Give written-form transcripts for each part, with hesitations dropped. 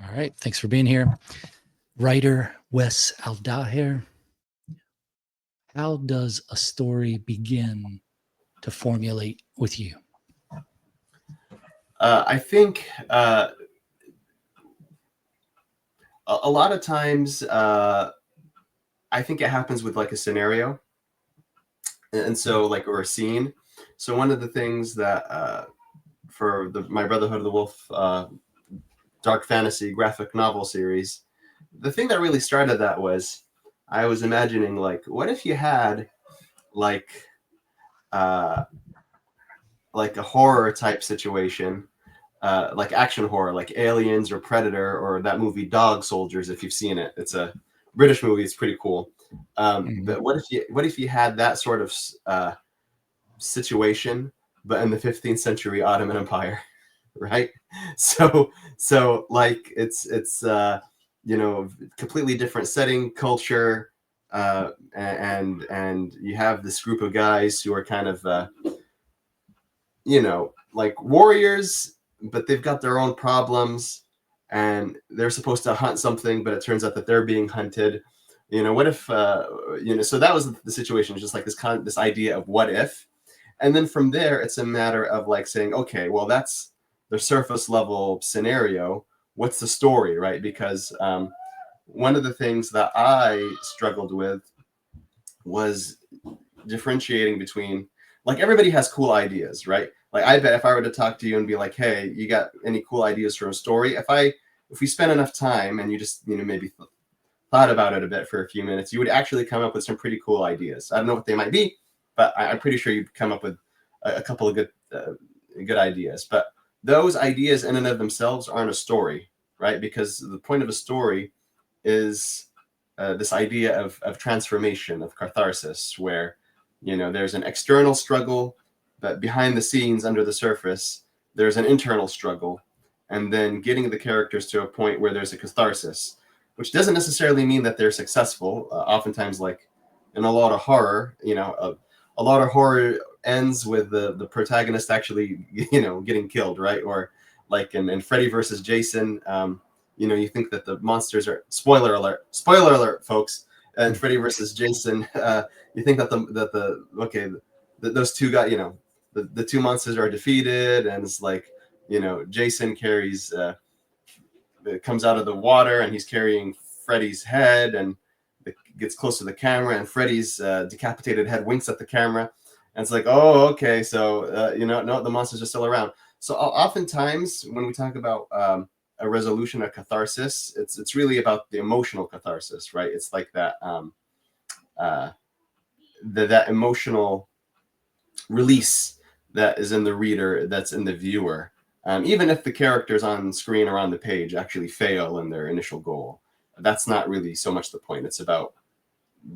All right. Thanks for being here. Writer Wes Al-Dhaher. How does a story begin to formulate with you? I think a lot of times, I think it happens with like a scenario, and so like or a scene. So one of the things that for my Brotherhood of the Wolf dark fantasy graphic novel series, the thing that really started that was I was imagining like, what if you had like uh, like a horror type situation, like action horror, like Aliens or Predator or that movie Dog Soldiers. If you've seen it, it's a British movie. It's pretty cool. But what if you had that sort of situation, but in the 15th century Ottoman Empire, right? So like it's completely different setting, culture, and you have this group of guys who are kind of like warriors, but they've got their own problems, and they're supposed to hunt something, but it turns out that they're being hunted. What if so that was the situation, just like this idea of what if. And then from there it's a matter of like saying, okay, well, that's the surface level scenario. What's the story, right? Because one of the things that I struggled with was differentiating between, like, everybody has cool ideas, right? Like, I bet if I were to talk to you and be like, hey, you got any cool ideas for a story, if we spent enough time and you just maybe thought about it a bit for a few minutes, you would actually come up with some pretty cool ideas. I don't know what they might be, but I'm pretty sure you'd come up with a couple of good ideas. But those ideas in and of themselves aren't a story, right? Because the point of a story is this idea of transformation, of catharsis, where there's an external struggle, but behind the scenes, under the surface, there's an internal struggle, and then getting the characters to a point where there's a catharsis, which doesn't necessarily mean that they're successful. Oftentimes, like in a lot of horror, a lot of horror ends with the protagonist actually, getting killed, right? Or like in Freddy versus Jason, you think that the monsters are, spoiler alert, folks, and Freddy versus Jason, you think that those two guys, the two monsters are defeated, and it's like, Jason comes out of the water and he's carrying Freddy's head, and gets close to the camera, and Freddy's decapitated head winks at the camera, and it's like, oh, okay, so no, the monsters are still around. So oftentimes when we talk about a resolution, a catharsis, it's really about the emotional catharsis, right? It's like that that emotional release that is in the reader, that's in the viewer. Even if the characters on screen or on the page actually fail in their initial goal, that's not really so much the point. It's about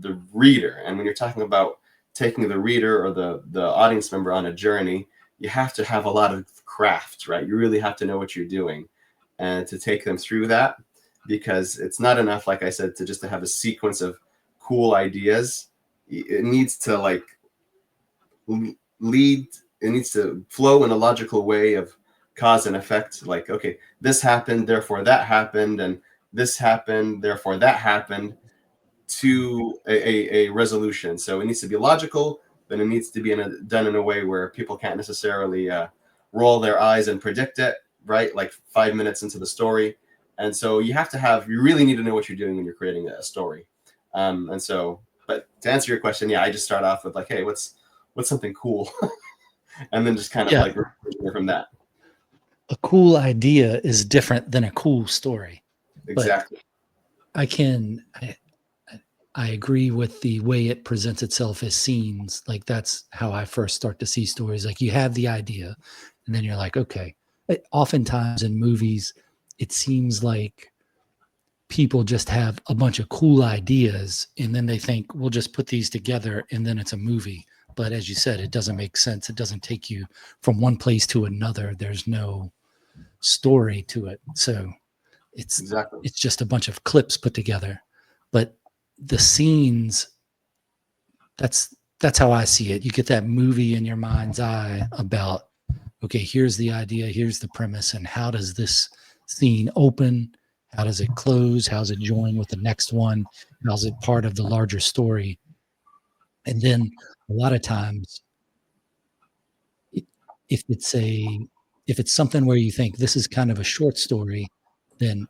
the reader. And when you're talking about taking the reader or the audience member on a journey, you have to have a lot of craft, right? You really have to know what you're doing, and to take them through that, because it's not enough, like I said, to have a sequence of cool ideas. It needs to lead, it needs to flow in a logical way of cause and effect. Like, okay, this happened, therefore that happened, and this happened, therefore that happened, to a resolution. So it needs to be logical, but it needs to be done in a way where people can't necessarily roll their eyes and predict it, right? Like 5 minutes into the story. And so you really need to know what you're doing when you're creating a story. But to answer your question, yeah, I just start off with like, hey, what's something cool? And then just kind of like from that. A cool idea is different than a cool story. Exactly. But I agree with the way it presents itself as scenes. Like, that's how I first start to see stories. Like, you have the idea, and then you're like, okay. Oftentimes in movies, it seems like people just have a bunch of cool ideas, and then they think, we'll just put these together, and then it's a movie. But as you said, it doesn't make sense. It doesn't take you from one place to another. There's no story to it. So it's just a bunch of clips put together. But the scenes, that's how I see it. You get that movie in your mind's eye about, okay, here's the idea, here's the premise, and how does this scene open, How does it close? How's it join with the next one? How's it part of the larger story? And then a lot of times, if it's something where you think this is kind of a short story, then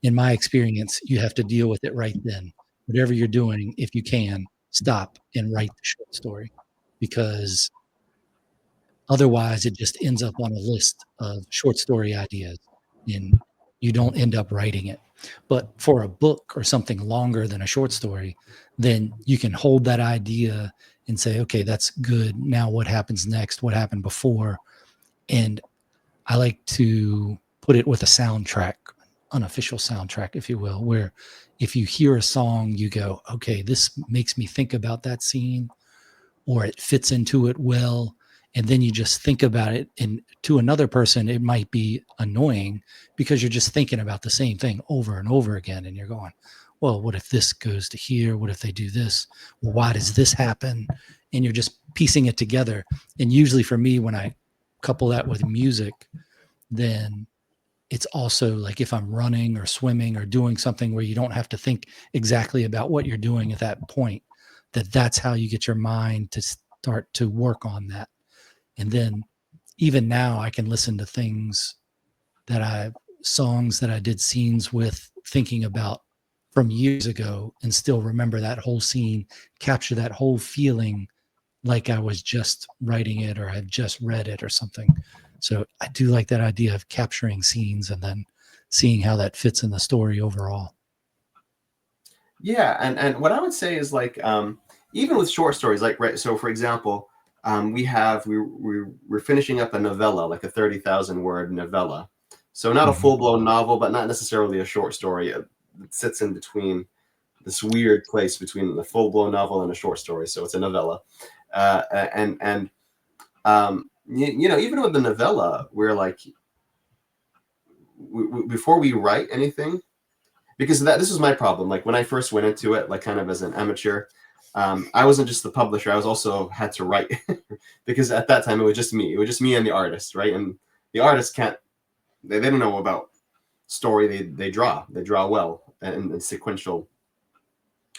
in my experience, you have to deal with it right then. Whatever you're doing, if you can, stop and write the short story, because otherwise it just ends up on a list of short story ideas and you don't end up writing it. But for a book or something longer than a short story, then you can hold that idea and say, okay, that's good. Now what happens next? What happened before? And I like to put it with a soundtrack, unofficial soundtrack, if you will, where if you hear a song, you go, okay, this makes me think about that scene, or it fits into it well. And then you just think about it. And to another person, it might be annoying because you're just thinking about the same thing over and over again. And you're going, well, what if this goes to here? What if they do this? Well, why does this happen? And you're just piecing it together. And usually for me, when I couple that with music, then it's also like if I'm running or swimming or doing something where you don't have to think exactly about what you're doing at that point, that's how you get your mind to start to work on that. And then even now I can listen to songs that I did scenes with, thinking about from years ago, and still remember that whole scene, capture that whole feeling like I was just writing it or I've just read it or something. So I do like that idea of capturing scenes and then seeing how that fits in the story overall. Yeah, and what I would say is like even with short stories, like right. So for example, we're finishing up a novella, like a 30,000 word novella. So not a Mhm. full blown novel, but not necessarily a short story. It sits in between this weird place between the full blown novel and a short story. So it's a novella, and you know, even with the novella, we're like before we write anything, because this was my problem. Like when I first went into it, like kind of as an amateur, I wasn't just the publisher. I was also had to write because at that time it was just me. It was just me and the artist, right? And the artist can't. They don't know about story. They draw. They draw well and in a sequential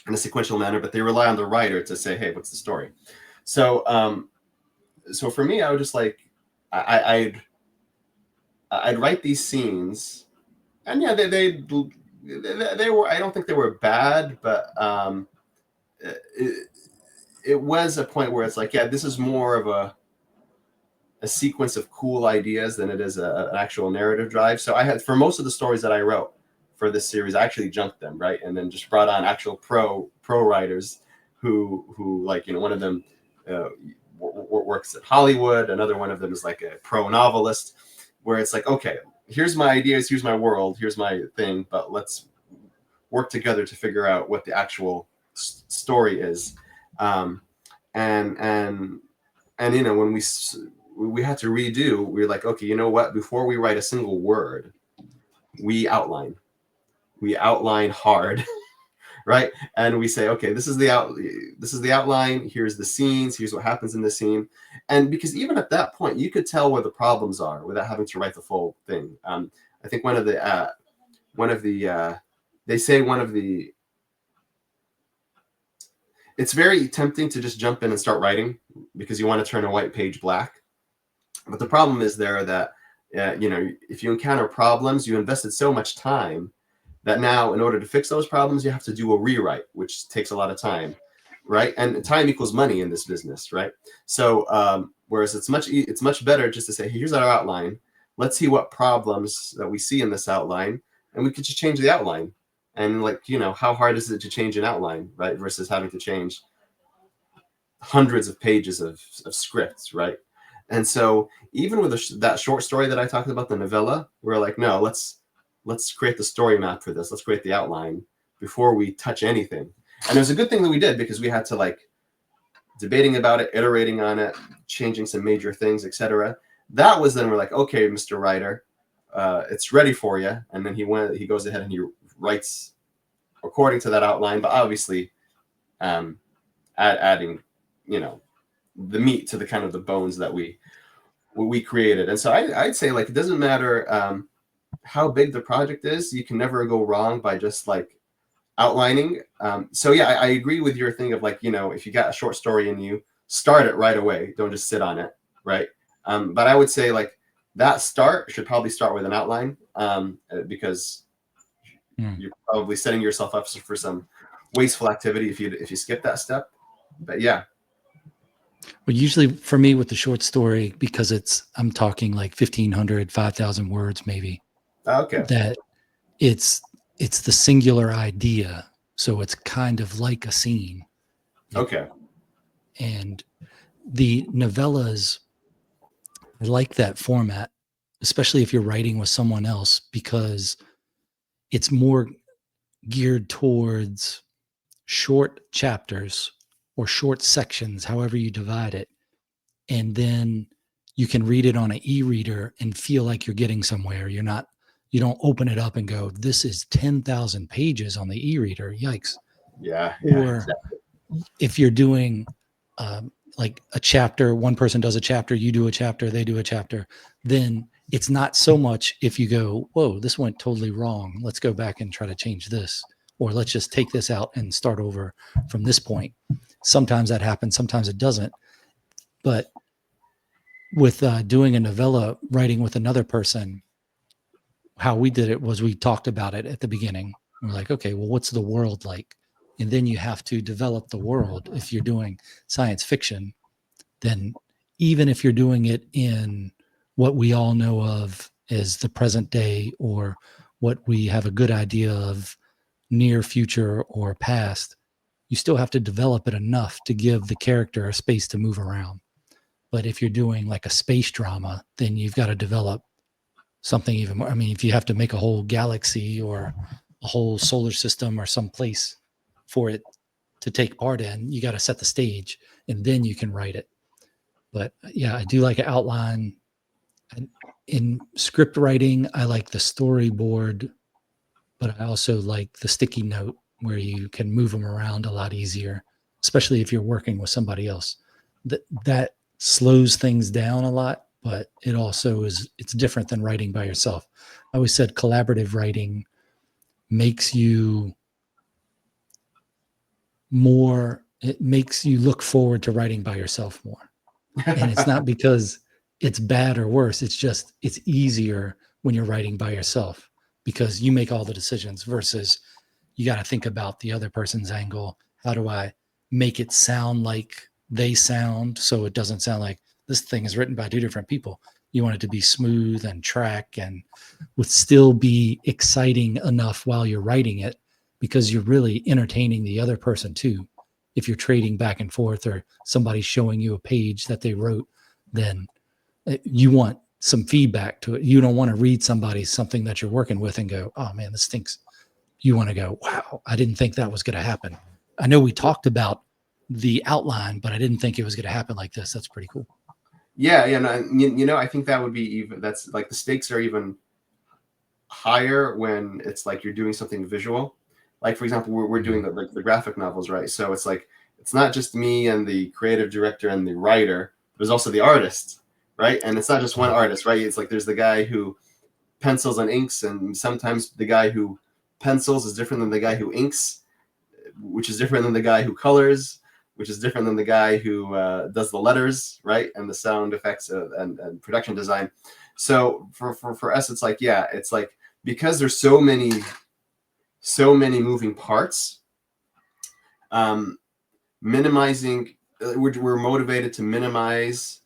manner, but they rely on the writer to say, hey, what's the story? So so for me, I would just like I'd write these scenes, and yeah, they were. I don't think they were bad, but it, it was a point where it's like, yeah, this is more of a sequence of cool ideas than it is an actual narrative drive. So I had, for most of the stories that I wrote for this series, I actually junked them, right, and then just brought on actual pro writers who like, you know, one of them works at Hollywood, another one of them is like a pro novelist, where it's like, okay, here's my ideas, here's my world, here's my thing, but let's work together to figure out what the actual story is. Um, and you know, when we had to redo, we were like, okay, you know what? Before we write a single word, we outline. We outline hard, right? And we say, okay, this is the outline. Here's the scenes. Here's what happens in the scene. And because even at that point, you could tell where the problems are without having to write the full thing. I think they say one of the it's very tempting to just jump in and start writing because you want to turn a white page black. But the problem is there that, you know, if you encounter problems, you invested so much time that now, in order to fix those problems, you have to do a rewrite, which takes a lot of time, right? And time equals money in this business, right? So, whereas it's much better just to say, hey, here's our outline. Let's see what problems that we see in this outline, and we could just change the outline. And like, you know, how hard is it to change an outline, right? Versus having to change hundreds of pages of scripts, right? And so even with that short story that I talked about, the novella, we're like, no, let's create the story map for this. Let's create the outline before we touch anything. And it was a good thing that we did, because we had to like debating about it, iterating on it, changing some major things, etc. That was then we're like, okay, Mr. Writer, it's ready for you. And then he goes ahead and he writes according to that outline, but obviously adding, you know, the meat to the kind of the bones that we created. And so I'd say, like, it doesn't matter how big the project is, you can never go wrong by just like outlining. So yeah, I agree with your thing of like, you know, if you got a short story in you, start it right away. Don't just sit on it, right? But I would say like that start should probably start with an outline, because you're probably setting yourself up for some wasteful activity if you skip that step. But yeah. Well, usually for me with the short story, because I'm talking like 1,500, 5,000 words, maybe, Okay. that it's the singular idea. So it's kind of like a scene. Okay. And the novellas, I like that format, especially if you're writing with someone else, because it's more geared towards short chapters or short sections, however you divide it. And then you can read it on an e-reader and feel like you're getting somewhere. You don't open it up and go, this is 10,000 pages on the e-reader. Yikes. Yeah. Or Exactly. if you're doing like a chapter, one person does a chapter, you do a chapter, they do a chapter, then it's not so much if you go, whoa, this went totally wrong. Let's go back and try to change this. Or let's just take this out and start over from this point. Sometimes that happens, sometimes it doesn't. But with doing a novella, writing with another person, how we did it was we talked about it at the beginning. We're like, okay, well, what's the world like? And then you have to develop the world. If you're doing science fiction, then even if you're doing it in what we all know of as the present day, or what we have a good idea of near future or past, you still have to develop it enough to give the character a space to move around. But if you're doing like a space drama, then you've got to develop something even more. I mean, if you have to make a whole galaxy or a whole solar system or some place for it to take part in, you got to set the stage and then you can write it. But yeah, I do like an outline. In script writing, I like the storyboard, but I also like the sticky note where you can move them around a lot easier, especially if you're working with somebody else. That slows things down a lot, but it's different than writing by yourself. I always said collaborative writing makes you it makes you look forward to writing by yourself more. And it's not because it's bad or worse. It's just, it's easier when you're writing by yourself because you make all the decisions versus you got to think about the other person's angle. How do I make it sound like they sound so it doesn't sound like this thing is written by two different people? You want it to be smooth and track and would still be exciting enough while you're writing it because you're really entertaining the other person too. If you're trading back and forth or somebody's showing you a page that they wrote, then you want some feedback to it. You don't want to read something that you're working with and go, oh man, this stinks. You want to go, wow, I didn't think that was going to happen. I know we talked about the outline, but I didn't think it was going to happen like this. That's pretty cool. Yeah. No, I think that would be that's like the stakes are even higher when it's like you're doing something visual. Like, for example, we're doing the graphic novels, right? So it's like, it's not just me and the creative director and the writer, there's also the artist, right? And it's not just one artist, right? It's like there's the guy who pencils and inks, and sometimes the guy who pencils is different than the guy who inks, which is different than the guy who colors, which is different than the guy who does the letters, right? And the sound effects and production design. So for us, it's like, yeah, it's like, because there's so many moving parts, minimizing, we're motivated to minimize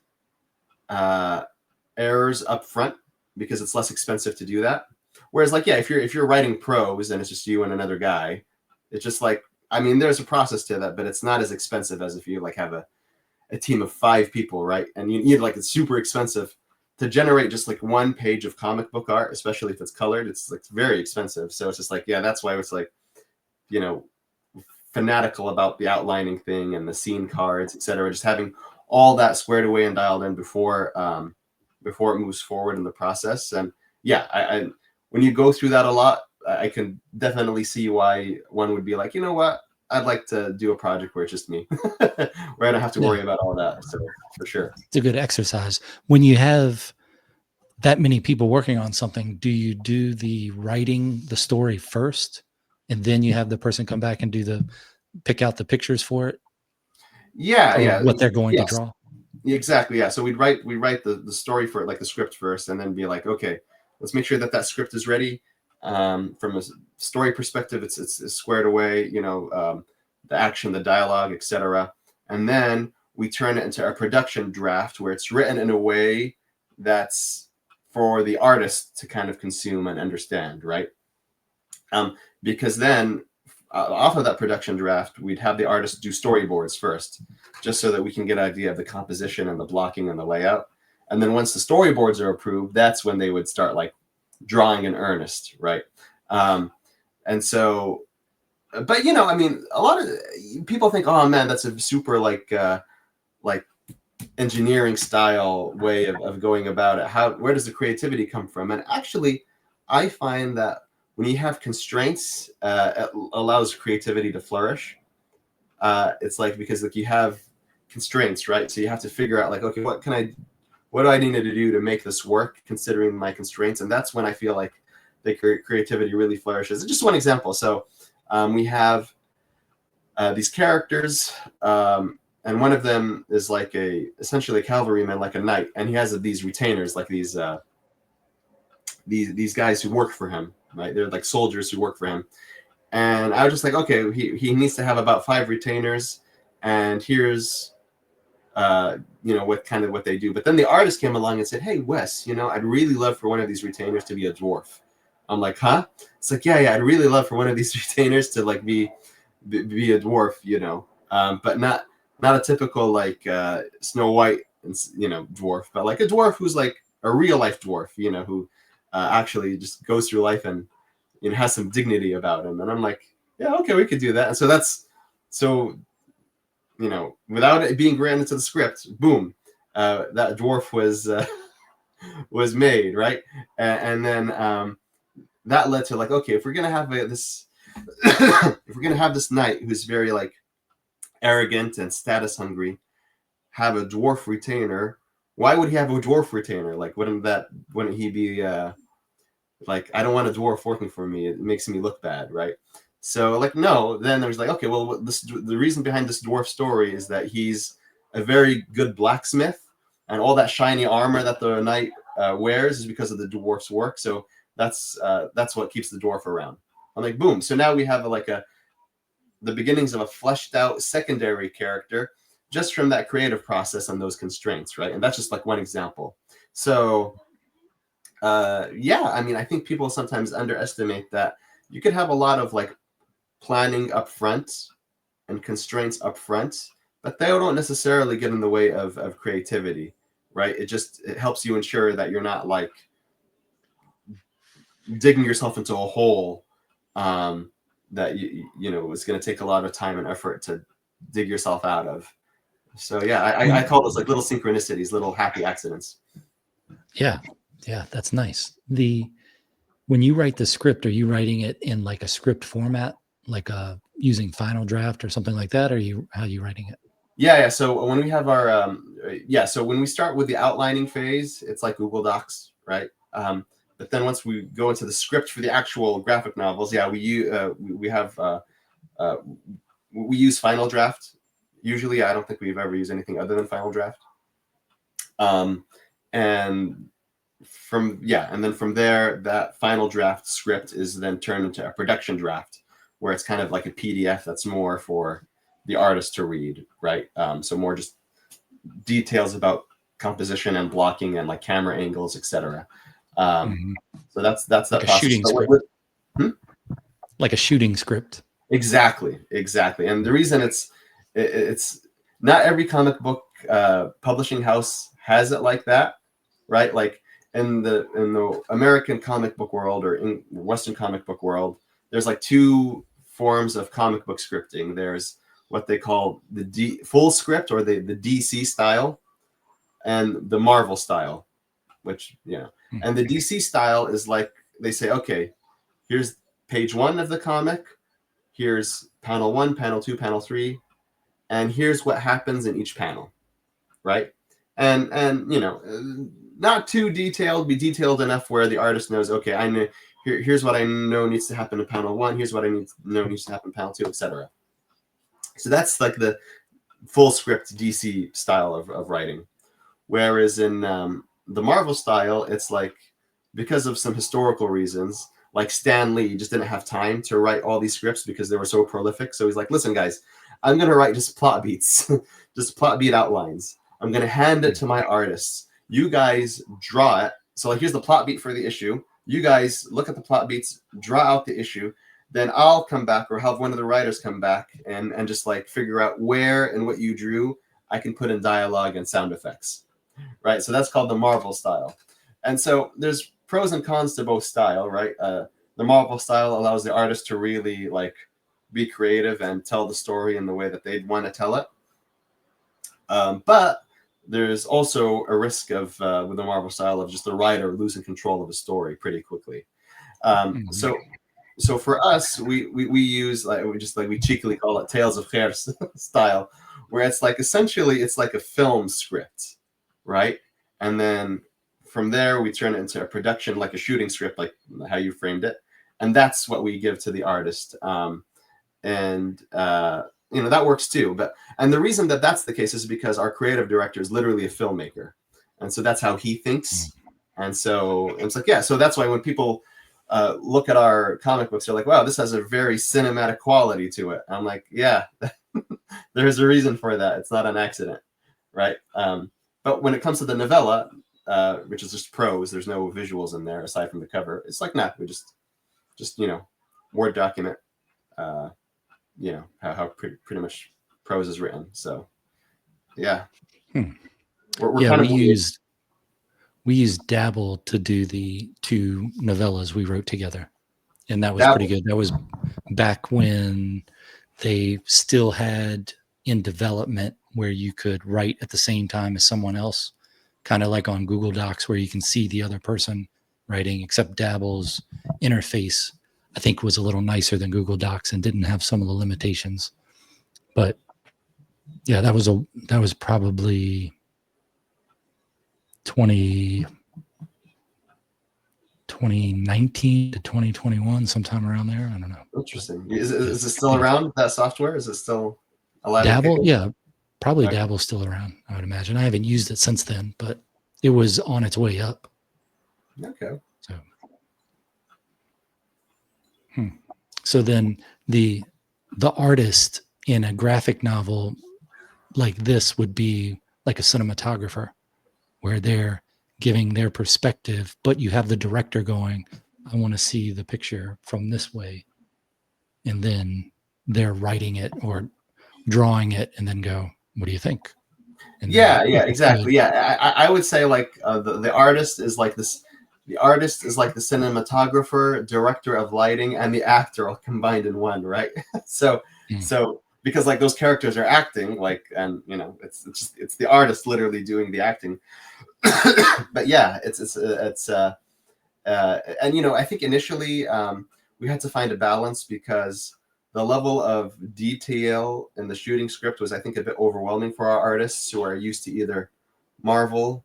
errors up front because it's less expensive to do that. Whereas like, yeah, if you're writing prose and it's just you and another guy, it's just like, I mean, there's a process to that, but it's not as expensive as if you like have a team of 5 people, right? And you need like, it's super expensive to generate just like one page of comic book art, especially if it's colored. It's like very expensive. So it's just like, yeah, that's why it's like, you know, fanatical about the outlining thing and the scene cards, etc. Just having all that squared away and dialed in before it moves forward in the process. And yeah, I when you go through that a lot, I can definitely see why one would be like, you know what, I'd like to do a project where it's just me, where I don't have to worry about all that. So for sure, it's a good exercise when you have that many people working on something, do you do the writing the story first, and then you have the person come back and pick out the pictures for it, Yeah, or yeah, what they're going to yes, draw? exactly. Yeah, so we write the story for it, like the script first, and then be like, okay, let's make sure that that script is ready. From a story perspective, it's squared away, the action, the dialogue, etc. And then we turn it into a production draft where it's written in a way that's for the artist to kind of consume and understand, right? Because then off of that production draft, we'd have the artist do storyboards first, just so that we can get an idea of the composition and the blocking and the layout. And then once the storyboards are approved, that's when they would start like drawing in earnest, right? And so, but I mean, a lot of people think, oh man, that's a super like engineering style way of going about it. Where does the creativity come from? And actually, I find that when you have constraints, it allows creativity to flourish. It's like, because like you have constraints, right? So you have to figure out like, okay, what do I need to do to make this work considering my constraints? And that's when I feel like the creativity really flourishes. Just one example. So we have these characters, and one of them is like essentially a cavalryman, like a knight, and he has these retainers, like these guys who work for him, right? They're like soldiers who work for him. And I was just like, okay, he needs to have about 5 retainers, and here's what they do. But then the artist came along and said, hey Wes, I'd really love for one of these retainers to be a dwarf. I'm like, huh? It's like, yeah, I'd really love for one of these retainers to like be a dwarf, but not a typical like Snow White, dwarf, but like a dwarf who's like a real life dwarf, who actually just goes through life and has some dignity about him. And I'm like, yeah, okay, we could do that. And so without it being granted to the script, boom, that dwarf was made, right? And then that led to like, okay, if we're gonna have this if we're gonna have this knight who's very like arrogant and status hungry have a dwarf retainer, why would he have a dwarf retainer? Like, wouldn't he be like, I don't want a dwarf working for me, it makes me look bad, right? So like, no, then there's like, okay, well, the reason behind this dwarf story is that he's a very good blacksmith, and all that shiny armor that the knight wears is because of the dwarf's work. So that's what keeps the dwarf around. I'm like, boom. So now we have the beginnings of a fleshed out secondary character just from that creative process and those constraints, right? And that's just like one example. So yeah, I mean, I think people sometimes underestimate that you could have a lot of like planning up front and constraints up front, but they don't necessarily get in the way of creativity, right? It helps you ensure that you're not like digging yourself into a hole that it's going to take a lot of time and effort to dig yourself out of. So yeah, I call those like little synchronicities, little happy accidents. Yeah, that's nice. When you write the script, are you writing it in like a script format, like using Final Draft or something like that? Or how are you writing it? Yeah. So when we have our so when we start with the outlining phase, it's like Google Docs, right? But then once we go into the script for the actual graphic novels, yeah, we use Final Draft. Usually, I don't think we've ever used anything other than Final Draft. And then from there, that Final Draft script is then turned into a production draft, where it's kind of like a PDF that's more for the artist to read, right? So more just details about composition and blocking and like camera angles, etc. So that's that like a process. shooting script. Like a shooting script. Exactly. And the reason it's not every comic book publishing house has it like that, right? Like in the American comic book world or in Western comic book world, there's like 2 forms of comic book scripting. There's what they call the full script, or the DC style, and the Marvel style, which and the DC style is like, they say, okay, here's page 1 of the comic, here's panel 1, panel 2, panel 3, and here's what happens in each panel, right? And not too detailed, be detailed enough where the artist knows, okay, I know here's what I know needs to happen in panel 1, here's what I know needs to happen in panel 2, etc. So that's like the full script DC style of writing. Whereas in the Marvel style, it's like, because of some historical reasons, like Stan Lee just didn't have time to write all these scripts because they were so prolific. So he's like, listen, guys, I'm going to write just plot beats, just plot beat outlines. I'm going to hand it to my artists. You guys draw it. So like, here's the plot beat for the issue. You guys look at the plot beats, draw out the issue. Then I'll come back, or have one of the writers come back and just like figure out where and what you drew I can put in dialogue and sound effects. Right. So that's called the Marvel style. And so there's pros and cons to both style, right? The Marvel style allows the artist to really like be creative and tell the story in the way that they'd want to tell it. But there's also a risk of with the Marvel style of just the writer losing control of a story pretty quickly. So for us, we use we cheekily call it Tales of Hair style, where it's like essentially it's like a film script, right? And then from there we turn it into a production, like a shooting script, like how you framed it, and that's what we give to the artist. That works too. And the reason that that's the case is because our creative director is literally a filmmaker, and so that's how he thinks. And so it's like, yeah, so that's why when people look at our comic books, they're like, wow, this has a very cinematic quality to it. I'm like, yeah, there's a reason for that. It's not an accident, right? But when it comes to the novella, which is just prose, there's no visuals in there aside from the cover. It's like, nah, we just Word document, how pretty much prose is written. So, yeah. We used Dabble to do the 2 novellas we wrote together, and that was pretty good. That was back when they still had in development where you could write at the same time as someone else, kind of like on Google Docs where you can see the other person writing, except Dabble's interface, I think, was a little nicer than Google Docs and didn't have some of the limitations. But yeah, that was probably 2019 to 2021, sometime around there. I don't know. Interesting. Is it still around, that software? Is it still alive? Dabble? Yeah, probably. Okay. Dabble's still around, I would imagine. I haven't used it since then, but it was on its way up. Okay. So then the artist in a graphic novel like this would be like a cinematographer, where they're giving their perspective, but you have the director going, I want to see the picture from this way. And then they're writing it or drawing it and then go, what do you think? And exactly. Yeah. I would say like the artist is like this. The artist is like the cinematographer, director of lighting, and the actor all combined in one, right? So because like those characters are acting, like, and it's the artist literally doing the acting. But yeah, I think initially we had to find a balance because the level of detail in the shooting script was, I think, a bit overwhelming for our artists who are used to either Marvel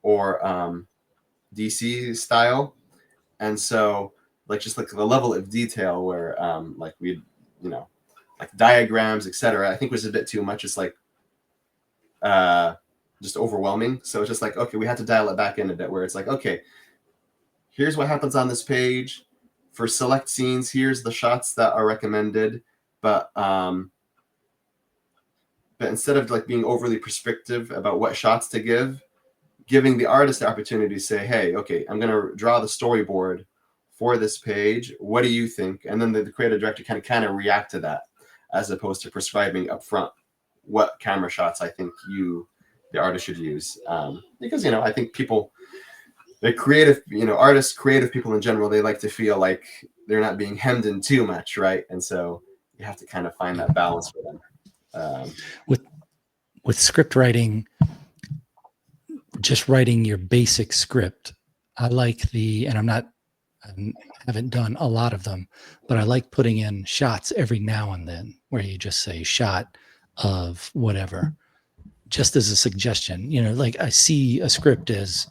or DC style. And so like just like the level of detail where like we like diagrams, etc., I think was a bit too much. It's like just overwhelming. So it's just like, okay, we had to dial it back in a bit where it's like, okay, here's what happens on this page. For select scenes, here's the shots that are recommended. But instead of like being overly prescriptive about what shots to give, giving the artist the opportunity to say, hey, okay, I'm going to draw the storyboard for this page. What do you think? And then the creative director can kind of react to that, as opposed to prescribing up front what camera shots I think the artist should use. Because, I think people, the creative, artists, creative people in general, they like to feel like they're not being hemmed in too much, right? And so you have to kind of find that balance for them. With script writing, just writing your basic script, I like I haven't done a lot of them, but I like putting in shots every now and then where you just say shot of whatever, just as a suggestion. Like I see a script as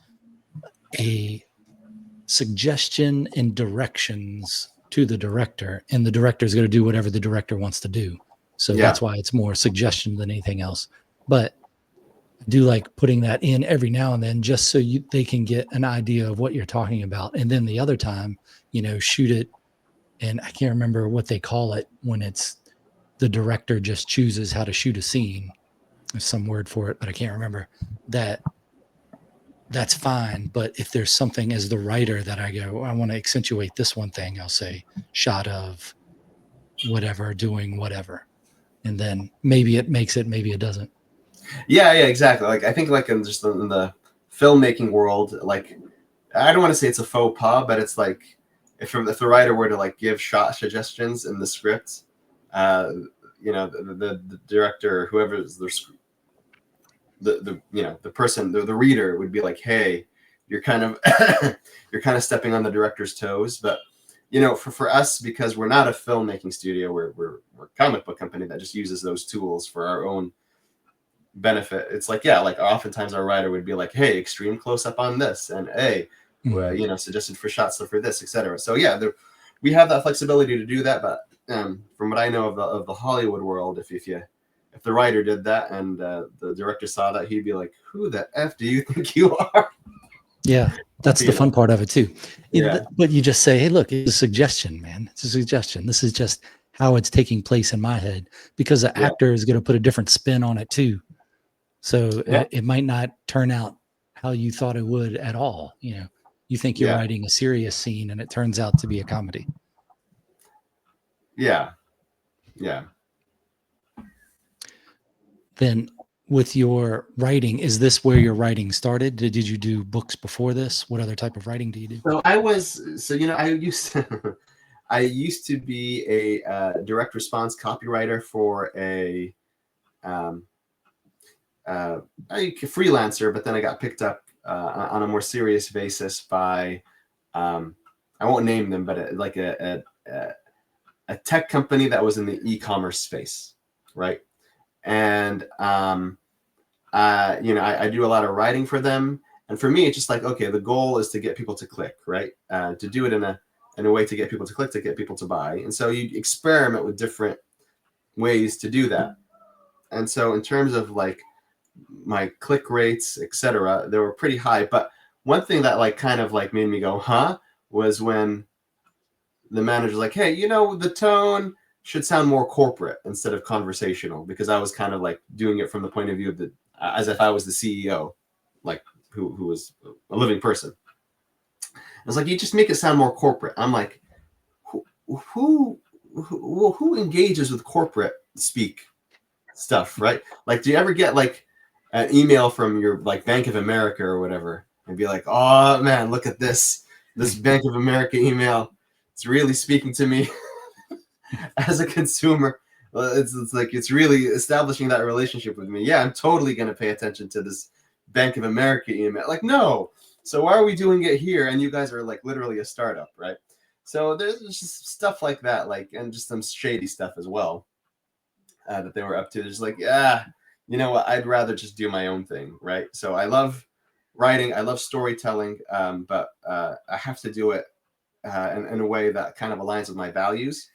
a suggestion and directions to the director, and the director is going to do whatever the director wants to do. So that's why it's more suggestion than anything else. But I do like putting that in every now and then, just so they can get an idea of what you're talking about. And then the other time, shoot it. And I can't remember what they call it when it's the director just chooses how to shoot a scene. There's some word for it, but I can't remember that. That's fine. But if there's something as the writer that I go, I want to accentuate this one thing, I'll say shot of whatever, doing whatever. And then maybe it makes it, maybe it doesn't. Yeah, exactly. Like, I think like in just in the filmmaking world, like, I don't want to say it's a faux pas, but it's like if the writer were to like give shot suggestions in the script, the director, whoever is the person, the reader would be like, hey, you're kind of stepping on the director's toes. But for us, because we're not a filmmaking studio, we're a comic book company that just uses those tools for our own benefit. It's like, like oftentimes our writer would be like, hey, extreme close up on this, and hey, suggested for shots for this, etc. So we have that flexibility to do that. But from what I know of the Hollywood world, if the writer did that and the director saw that, he'd be like, who the F do you think you are? Yeah, that's the fun part of it too. Yeah. But you just say, hey, look, it's a suggestion, man. It's a suggestion. This is just how it's taking place in my head, because the actor is going to put a different spin on it too. So it might not turn out how you thought it would at all. You think you're writing a serious scene and it turns out to be a comedy. Yeah. Then with your writing, is this where your writing started? Did you do books before this? What other type of writing do you do? So I used to be a direct response copywriter for a freelancer, but then I got picked up on a more serious basis by I won't name them, but a tech company that was in the e-commerce space, right? And I do a lot of writing for them, and for me, it's just like, okay, the goal is to get people to click, right? To do it in a way to get people to click, to get people to buy, and so you experiment with different ways to do that. And so in terms of like my click rates, etc., they were pretty high. But one thing that like kind of like made me go, huh, was when the manager's like, hey, the tone should sound more corporate instead of conversational, because I was kind of like doing it from the point of view of as if I was the CEO, like who was a living person. I was like, you just make it sound more corporate. I'm like, who engages with corporate speak stuff, right? Like, do you ever get like an email from your like Bank of America or whatever and be like, oh man, look at this Bank of America email, it's really speaking to me as a consumer. Well, it's like it's really establishing that relationship with me. Yeah, I'm totally going to pay attention to this Bank of America email. Like, no. So why are we doing it here? And you guys are like literally a startup, right? So there's just stuff like that, like, and just some shady stuff as well that they were up to. They're just like, you know what? I'd rather just do my own thing, right? So I love writing, I love storytelling, but I have to do it in a way that kind of aligns with my values.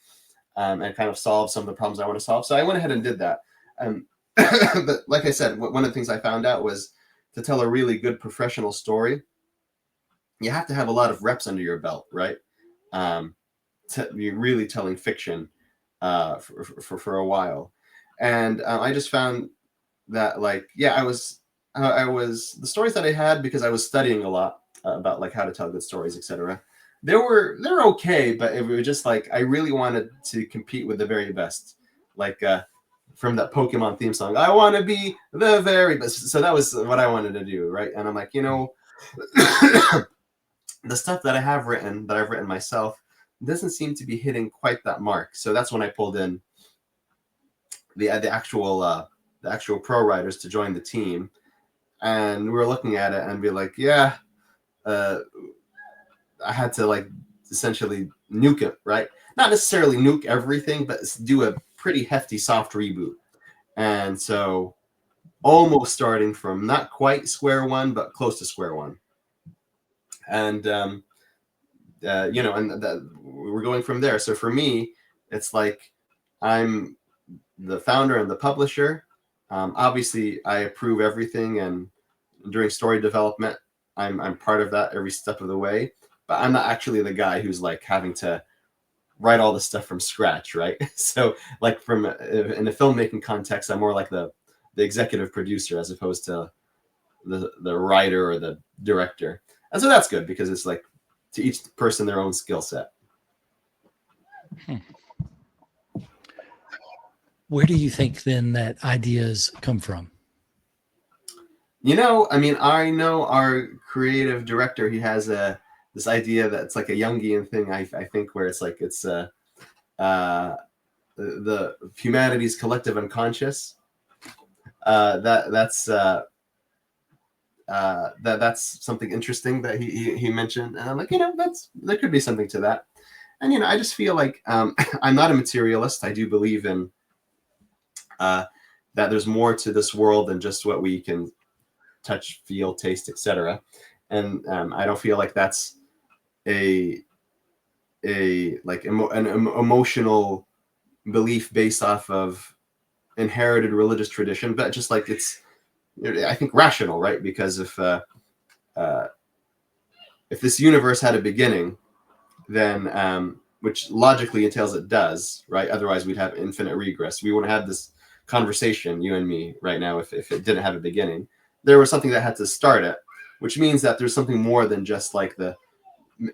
And kind of solve some of the problems I want to solve. So I went ahead and did that. But like I said, one of the things I found out was to tell a really good professional story, you have to have a lot of reps under your belt, right? To be really telling fiction for a while. And I just found that like, I was the stories that I had, because I was studying a lot about like how to tell good stories, etc. They're okay, but it was just like I really wanted to compete with the very best, like from that Pokemon theme song. I want to be the very best. So that was what I wanted to do, right? And I'm like, the stuff that I've written myself doesn't seem to be hitting quite that mark. So that's when I pulled in the actual pro writers to join the team, and we were looking at it and be like, I had to like essentially nuke it, right? Not necessarily nuke everything, but do a pretty hefty soft reboot. And so almost starting from not quite square one, but close to square one. and and we're going from there. So for me, it's like I'm the founder and the publisher. Obviously, I approve everything, and during story development, I'm part of that every step of the way. But I'm not actually the guy who's like having to write all the stuff from scratch, right? So, like in a filmmaking context, I'm more like the executive producer as opposed to the writer or the director. And so that's good because it's like to each person their own skill set. Where do you think then that ideas come from? I mean, I know our creative director, he has this idea that's like a Jungian thing, I think, where it's like it's the humanity's collective unconscious. That's something interesting that he mentioned, and I'm like, there could be something to that. And I just feel like I'm not a materialist. I do believe in that there's more to this world than just what we can touch, feel, taste, etc. And I don't feel like that's an emotional belief based off of inherited religious tradition, but just like it's, I think, rational, right? Because if this universe had a beginning, then which logically entails it does, right? Otherwise, we'd have infinite regress. We wouldn't have this conversation, you and me, right now, if it didn't have a beginning. There was something that had to start it, which means that there's something more than just like the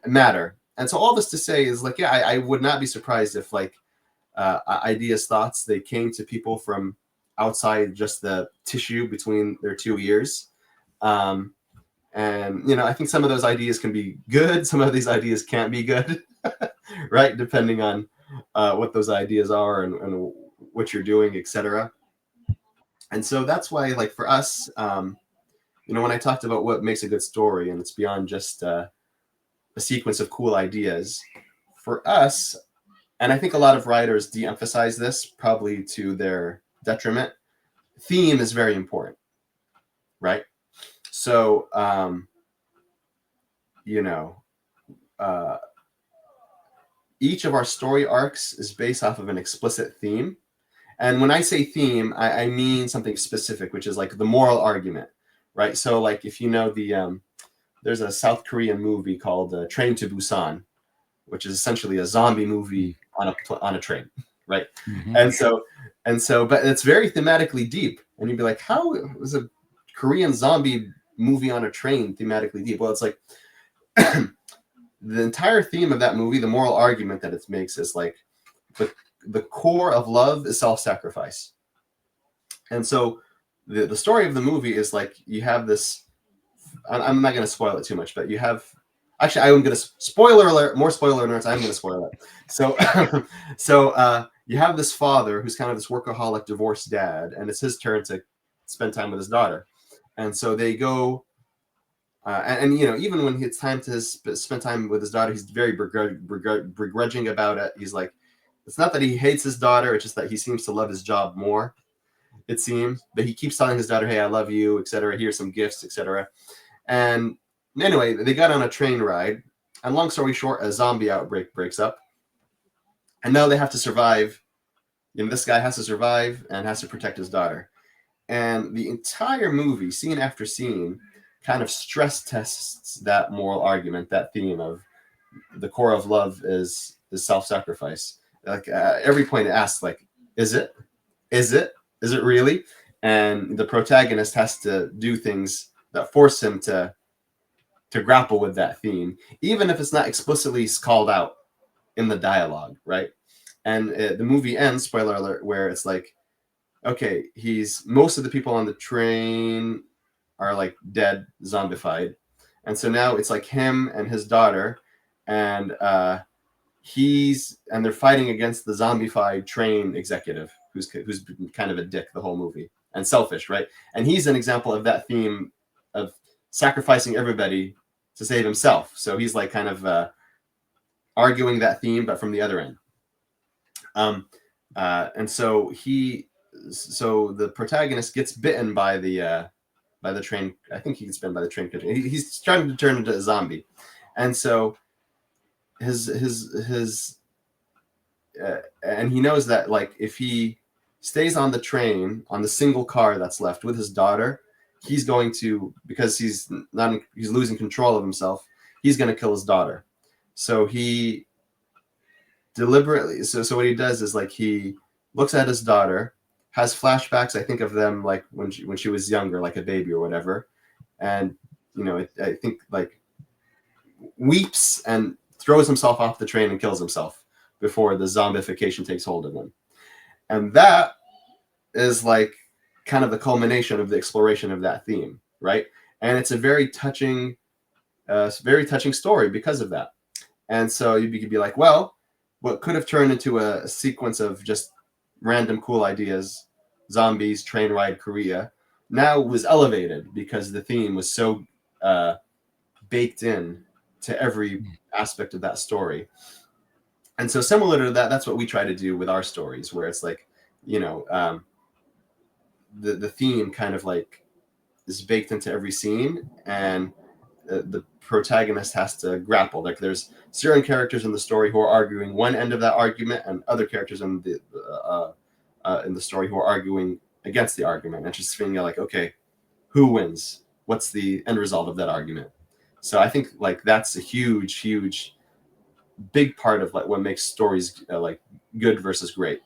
matter. And so all this to say is like, yeah, I would not be surprised if like ideas, thoughts, they came to people from outside just the tissue between their two ears. And I think some of those ideas can be good. Some of these ideas can't be good, right? Depending on what those ideas are and what you're doing, etc. And so that's why, like for us, when I talked about what makes a good story, and it's beyond just a sequence of cool ideas, for us, and I think a lot of writers de-emphasize this, probably to their detriment, theme is very important, right? So, each of our story arcs is based off of an explicit theme. And when I say theme, I mean something specific, which is like the moral argument, right? So like if there's a South Korean movie called Train to Busan, which is essentially a zombie movie on a train, right? Mm-hmm. And so, but it's very thematically deep. And you'd be like, how is a Korean zombie movie on a train thematically deep? Well, it's like the entire theme of that movie, the moral argument that it makes is like the core of love is self-sacrifice. And so the story of the movie is like you have this, I'm not going to spoil it too much, but you have, actually, I'm going to, spoiler alert, more spoiler alerts, I'm going to spoil it. So you have this father who's kind of this workaholic divorced dad, and it's his turn to spend time with his daughter. And so they go, even when it's time to spend time with his daughter, he's very begrudging about it. He's like, it's not that he hates his daughter, it's just that he seems to love his job more, it seems. But he keeps telling his daughter, hey, I love you, etc. Here's some gifts, etc. And anyway, they got on a train ride. And long story short, a zombie outbreak breaks up. And now they have to survive. This guy has to survive and has to protect his daughter. And the entire movie, scene after scene, kind of stress tests that moral argument, that theme of the core of love is self-sacrifice. Like every point it asks, like, is it really? And the protagonist has to do things that force him to grapple with that theme, even if it's not explicitly called out in the dialogue, right? And the movie ends, spoiler alert, where it's like, okay, most of the people on the train are like dead, zombified, and so now it's like him and his daughter, and they're fighting against the zombified train executive who's been kind of a dick the whole movie and selfish, right? And he's an example of that theme of sacrificing everybody to save himself. So he's like kind of arguing that theme, but from the other end. And so the protagonist gets bitten by the train. I think he gets bitten by the train. He's trying to turn into a zombie, And so his and he knows that like if he stays on the train on the single car that's left with his daughter, he's going to, because he's losing control of himself, he's going to kill his daughter. So he deliberately, so what he does is like he looks at his daughter, has flashbacks, I think, of them like when she was younger, like a baby or whatever, and I think like weeps and throws himself off the train and kills himself before the zombification takes hold of him. And that is like kind of the culmination of the exploration of that theme, right? And it's a very touching story because of that. And so you could be like, well, what could have turned into a sequence of just random cool ideas, zombies, train ride, Korea, now was elevated because the theme was so baked in to every aspect of that story. And so similar to that, that's what we try to do with our stories, where it's like, the theme kind of like is baked into every scene, and the protagonist has to grapple. Like there's certain characters in the story who are arguing one end of that argument, and other characters in the story who are arguing against the argument, and just feeling like, okay, who wins? What's the end result of that argument? So I think like that's a huge big part of like what makes stories like good versus great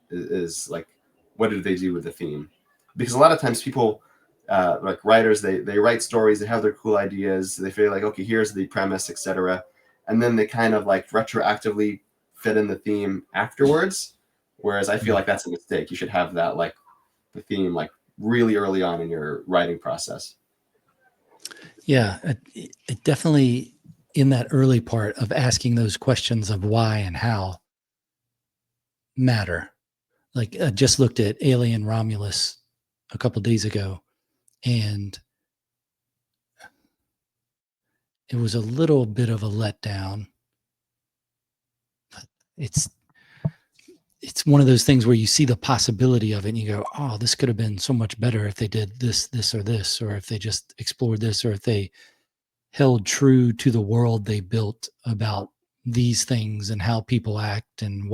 is like, what do they do with the theme? Because a lot of times people like writers, they write stories, they have their cool ideas, they feel like, okay, here's the premise, etc., and then they kind of like retroactively fit in the theme afterwards, whereas I feel like that's a mistake. You should have that like the theme like really early on in your writing process. Yeah, it definitely, in that early part of asking those questions of why and how, matter. Like I just looked at Alien Romulus a couple days ago, and it was a little bit of a letdown. But it's one of those things where you see the possibility of it and you go, oh, this could have been so much better if they did this, or this, or if they just explored this, or if they held true to the world they built about these things and how people act and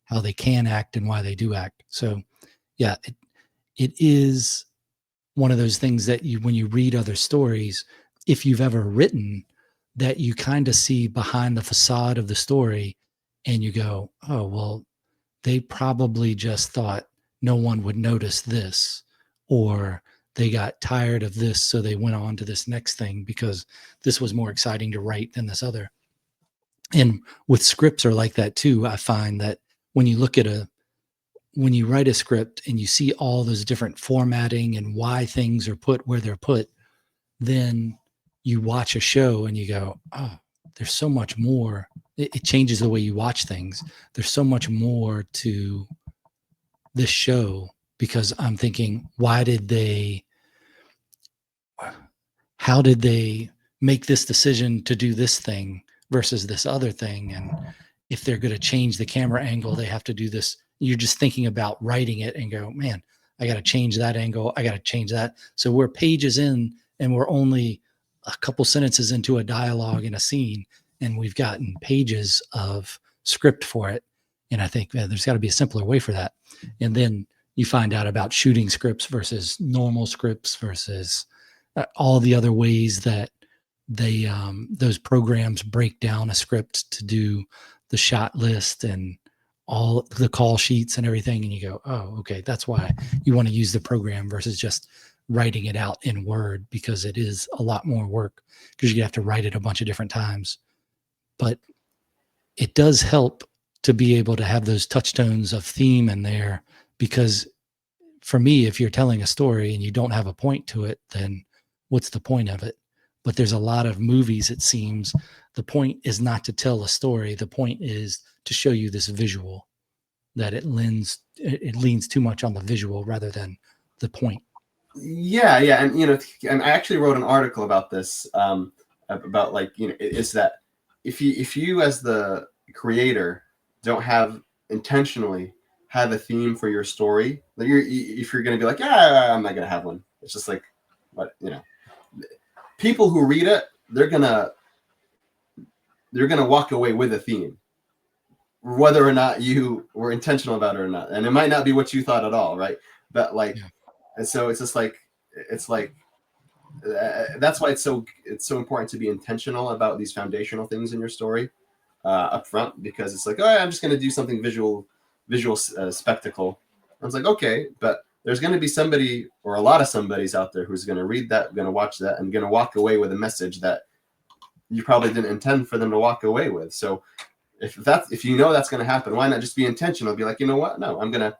how they can act and why they do act. So yeah, it is one of those things that when you read other stories, if you've ever written, that you kind of see behind the facade of the story and you go, oh, well, they probably just thought no one would notice this, or they got tired of this, so they went on to this next thing because this was more exciting to write than this other. And with scripts are like that too. I find that when you write a script and you see all those different formatting and why things are put where they're put, then you watch a show and you go, oh, there's so much more. It changes the way you watch things. There's so much more to this show because I'm thinking, how did they make this decision to do this thing versus this other thing? And if they're going to change the camera angle, they have to do this. You're just thinking about writing it and go, man, I got to change that angle. I got to change that. So we're pages in and we're only a couple sentences into a dialogue in a scene, and we've gotten pages of script for it. And I think there's got to be a simpler way for that. And then you find out about shooting scripts versus normal scripts versus all the other ways that they those programs break down a script to do the shot list and all the call sheets and everything. And you go, oh, okay, that's why you want to use the program versus just writing it out in Word, because it is a lot more work because you have to write it a bunch of different times. But it does help to be able to have those touchstones of theme in there, because for me, if you're telling a story and you don't have a point to it, then what's the point of it? But there's a lot of movies, it seems, the point is not to tell a story. The point is to show you this visual, that it leans too much on the visual rather than the point. Yeah. And I actually wrote an article about this, about like, is that if you as the creator don't have intentionally have a theme for your story, like if you're going to be like, yeah, I'm not going to have one. It's just like, what, people who read it, they're going to you're going to walk away with a theme, whether or not you were intentional about it or not. And it might not be what you thought at all, right? But like, Yeah. and so it's just like, it's like, that's why it's so important to be intentional about these foundational things in your story up front, because it's like, oh, I'm just going to do something visual spectacle. I was like, okay, but there's going to be somebody or a lot of somebodies out there who's going to read that, going to watch that, and going to walk away with a message that you probably didn't intend for them to walk away with. So if you know that's going to happen, why not just be intentional? Be like, you know what? No, I'm gonna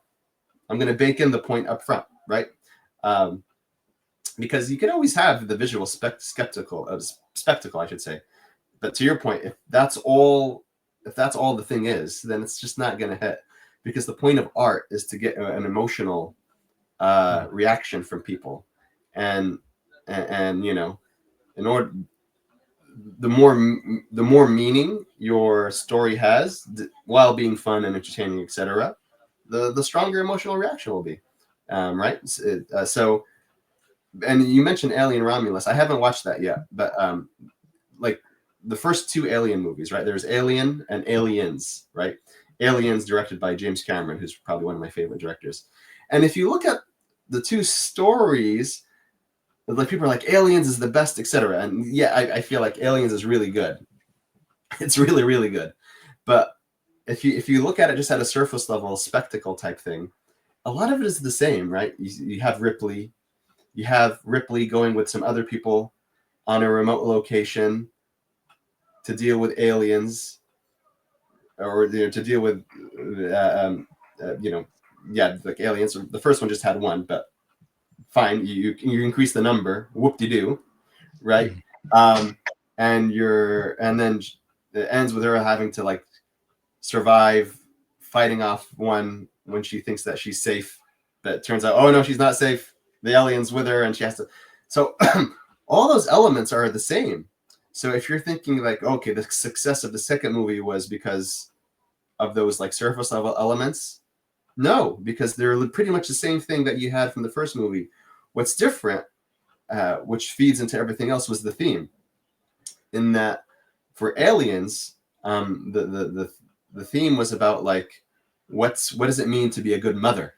bake in the point up front, right? Because you can always have the visual spectacle, I should say. But to your point, if that's all the thing is, then it's just not going to hit. Because the point of art is to get an emotional reaction from people, and you know, in order, the more meaning your story has, while being fun and entertaining, etc., the stronger emotional reaction will be, right? So, and you mentioned Alien Romulus. I haven't watched that yet, but like the first two Alien movies, right? There's Alien and Aliens, right? Aliens directed by James Cameron, who's probably one of my favorite directors. And if you look at the two stories, like people are like, Aliens is the best, etc. And yeah, I feel like Aliens is really good. It's really, really good. But if you look at it just at a surface level spectacle type thing, a lot of it is the same, right? You have Ripley. You have Ripley going with some other people on a remote location to deal with aliens, or to deal with, like aliens. The first one just had one, but fine, you increase the number, whoop-de-doo, right? And then it ends with her having to like survive fighting off one when she thinks that she's safe, but it turns out, oh no, she's not safe. The alien's with her, and she has to. So all those elements are the same. So if you're thinking like, okay, the success of the second movie was because of those like surface level elements, no, because they're pretty much the same thing that you had from the first movie. What's different, which feeds into everything else, was the theme. In that, for Aliens, the theme was about like, what does it mean to be a good mother,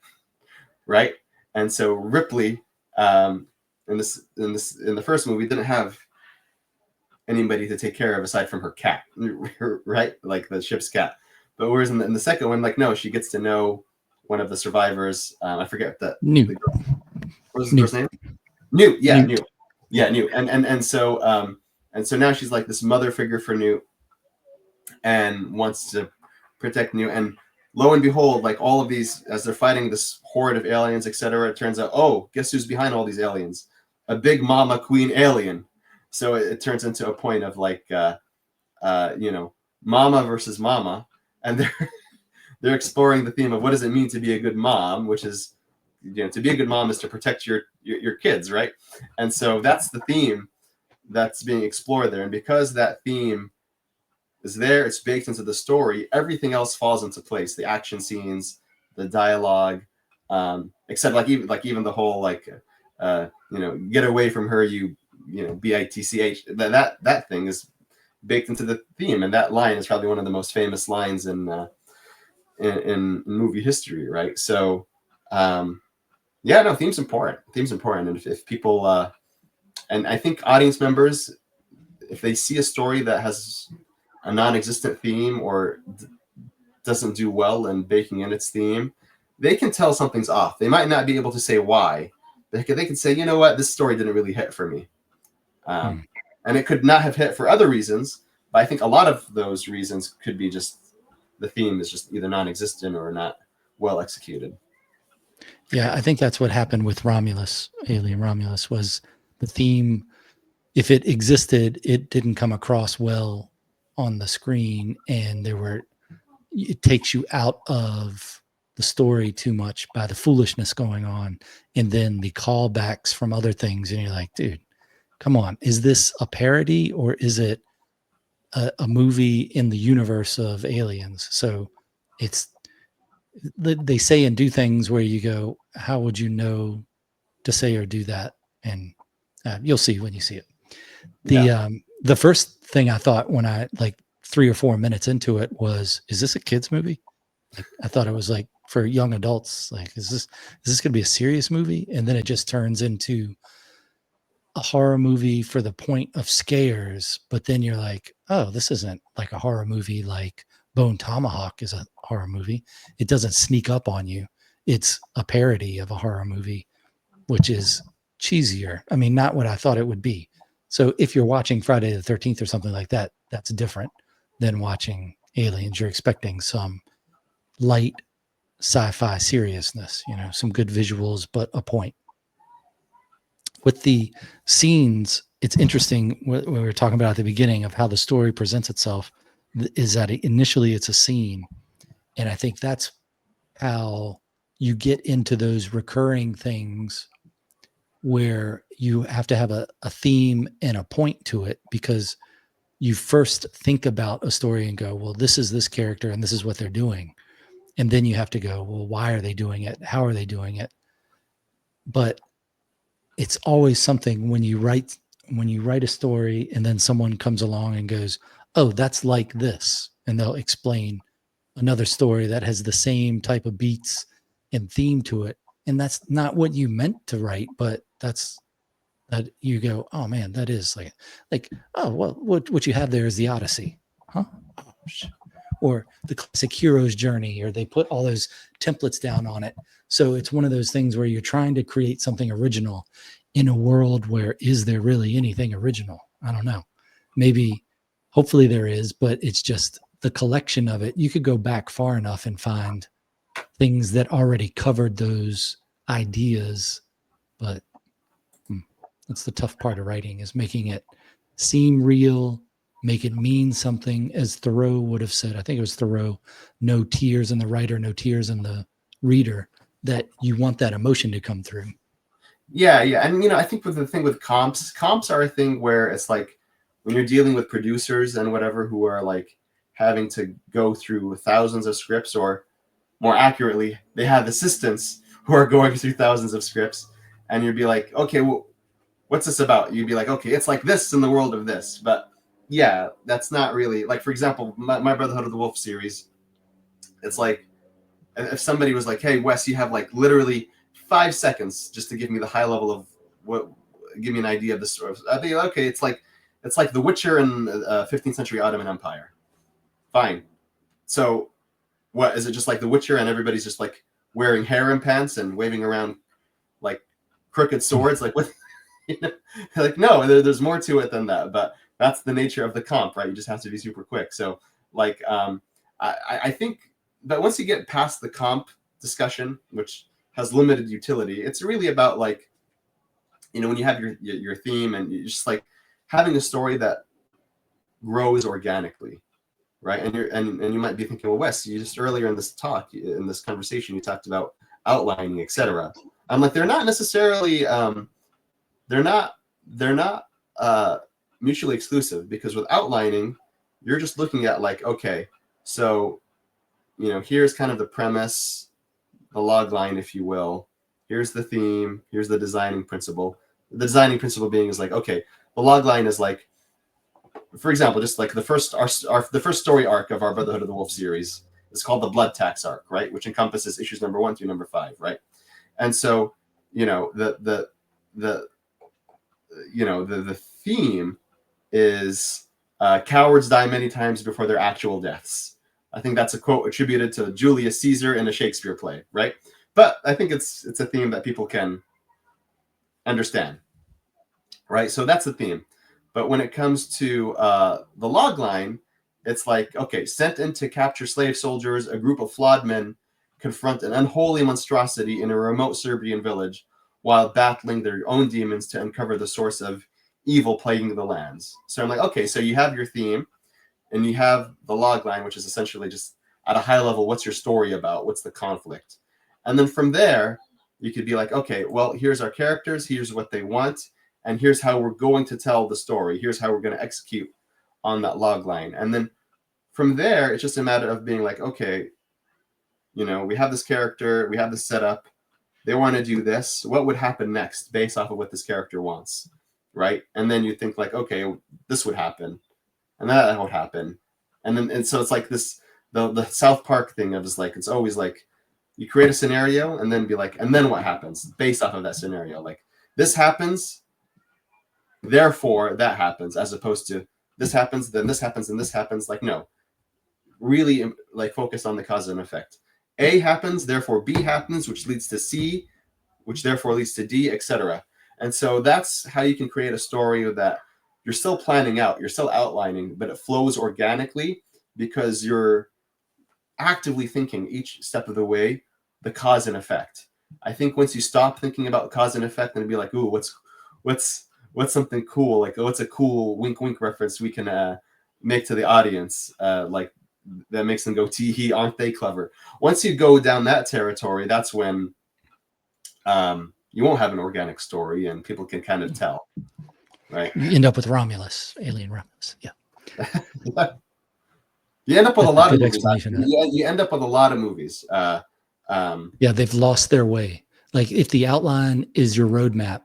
right? And so Ripley, in the first movie, didn't have anybody to take care of aside from her cat, right? Like the ship's cat. But whereas in the second one, like, no, she gets to know one of the survivors. I forget that. Newt. What was the first name? Newt. Yeah, Newt. Yeah, Newt. And so now she's like this mother figure for Newt, and wants to protect Newt. And lo and behold, like all of these, as they're fighting this horde of aliens, etc., it turns out, oh, guess who's behind all these aliens? A big mama queen alien. So it turns into a point of like, mama versus mama, and they're exploring the theme of what does it mean to be a good mom, which is, to be a good mom is to protect your kids, right? And so that's the theme that's being explored there. And because that theme is there, it's baked into the story, everything else falls into place. The action scenes, the dialogue, except even the whole like, get away from her, bitch. That thing is baked into the theme, and that line is probably one of the most famous lines in movie history, right? So, theme's important. And if people, and I think audience members, if they see a story that has a non-existent theme or doesn't do well in baking in its theme, they can tell something's off. They might not be able to say why. They can say, you know what, this story didn't really hit for me. And it could not have hit for other reasons, but I think a lot of those reasons could be just the theme is just either non-existent or not well executed. Yeah, I think that's what happened with Romulus. Alien Romulus was the theme. If it existed, it didn't come across well on the screen, and it takes you out of the story too much by the foolishness going on, and then the callbacks from other things, and you're like, dude, come on, is this a parody or is it a movie in the universe of Aliens? So they say and do things where you go, how would you know to say or do that? And you'll see when you see it. The first thing I thought when I like 3 or 4 minutes into it was, is this a kids movie? Like, I thought it was like for young adults. Like, is this going to be a serious movie? And then it just turns into a horror movie for the point of scares. But then you're like, oh, this isn't like a horror movie. Like Bone Tomahawk is a horror movie. It doesn't sneak up on you. It's a parody of a horror movie, which is cheesier. I mean, not what I thought it would be. So if you're watching Friday the 13th or something like that, that's different than watching Aliens. You're expecting some light sci-fi seriousness, some good visuals, but a point. With the scenes, it's interesting what we were talking about at the beginning of how the story presents itself, is that initially it's a scene. And I think that's how you get into those recurring things where you have to have a theme and a point to it, because you first think about a story and go, well, this is this character and this is what they're doing. And then you have to go, well, why are they doing it? How are they doing it? But it's always something when you write a story and then someone comes along and goes, oh, that's like this. And they'll explain another story that has the same type of beats and theme to it. And that's not what you meant to write, but that you go, oh man, that is like, oh, well, what you have there is the Odyssey. Huh? Oh, or the classic hero's journey, or they put all those templates down on it. So it's one of those things where you're trying to create something original in a world where, is there really anything original? I don't know. Maybe, hopefully there is, but it's just the collection of it. You could go back far enough and find things that already covered those ideas, but that's the tough part of writing, is making it seem real, make it mean something. As Thoreau would have said, I think it was Thoreau, no tears in the writer, no tears in the reader, that you want that emotion to come through. Yeah. And, I think with the thing with comps are a thing where it's like when you're dealing with producers and whatever who are like having to go through thousands of scripts, or more accurately, they have assistants who are going through thousands of scripts, and you'd be like, okay, well, what's this about? You'd be like, okay, it's like this in the world of this. But yeah, that's not really, like, for example, my Brotherhood of the Wolf series, it's like, if somebody was like, hey, Wes, you have like literally 5 seconds just to give me the high level of give me an idea of the story. I'd be like, okay, it's like The Witcher in 15th century Ottoman Empire. Fine. So what, is it just like The Witcher and everybody's just like wearing harem pants and waving around like crooked swords? Like, what? Like, no, there's more to it than that. But that's the nature of the comp, right? You just have to be super quick. So like, I think that once you get past the comp discussion, which has limited utility, it's really about like, when you have your theme, and you just like having a story that grows organically, right? And you might be thinking, well, Wes, you just earlier in this conversation, you talked about outlining, etc. I'm like, they're not necessarily they're not mutually exclusive, because with outlining, you're just looking at like, okay, so here's kind of the premise, the log line, if you will. Here's the theme. Here's the designing principle. The designing principle being is like, okay, the log line is like, for example, just like the first story arc of our Brotherhood of the Wolf series is called the Blood Tax arc, right? Which encompasses issues number 1 through number 5, right? And so, the theme is cowards die many times before their actual deaths. I think that's a quote attributed to Julius Caesar in a Shakespeare play, right? But I think it's a theme that people can understand, right? So that's the theme. But when it comes to the log line, it's like, okay, sent in to capture slave soldiers, a group of flawed men confront an unholy monstrosity in a remote Serbian village while battling their own demons to uncover the source of evil plaguing the lands. So I'm like, okay, so you have your theme, and you have the log line, which is essentially just at a high level, what's your story about? What's the conflict? And then from there, you could be like, okay, well, here's our characters, here's what they want, and here's how we're going to tell the story. Here's how we're going to execute on that log line. And then from there, it's just a matter of being like, okay, we have this character, we have this setup, they want to do this. What would happen next based off of what this character wants, right? And then you think like, okay, this would happen, and that would happen. And so it's like this the South Park thing of just like it's always like you create a scenario and then be like, and then what happens based off of that scenario? Like this happens, therefore that happens, as opposed to this happens, then this happens, and this happens. Like no, really like focus on the cause and effect. A happens, therefore B happens, which leads to C, which therefore leads to D, etc. And so that's how you can create a story that you're still planning out, you're still outlining, but it flows organically because you're actively thinking each step of the way the cause and effect. I think once you stop thinking about cause and effect and be like, ooh, what's something cool? Like, what's a cool wink wink reference we can make to the audience? Like that makes them go, tee hee, aren't they clever? Once you go down that territory, that's when you won't have an organic story and people can kind of tell, right? You end up with Romulus, Alien Romulus. Yeah. You end up with a lot of Good movies. explanation. You end up with a lot of movies. Yeah, they've lost their way. Like if the outline is your roadmap,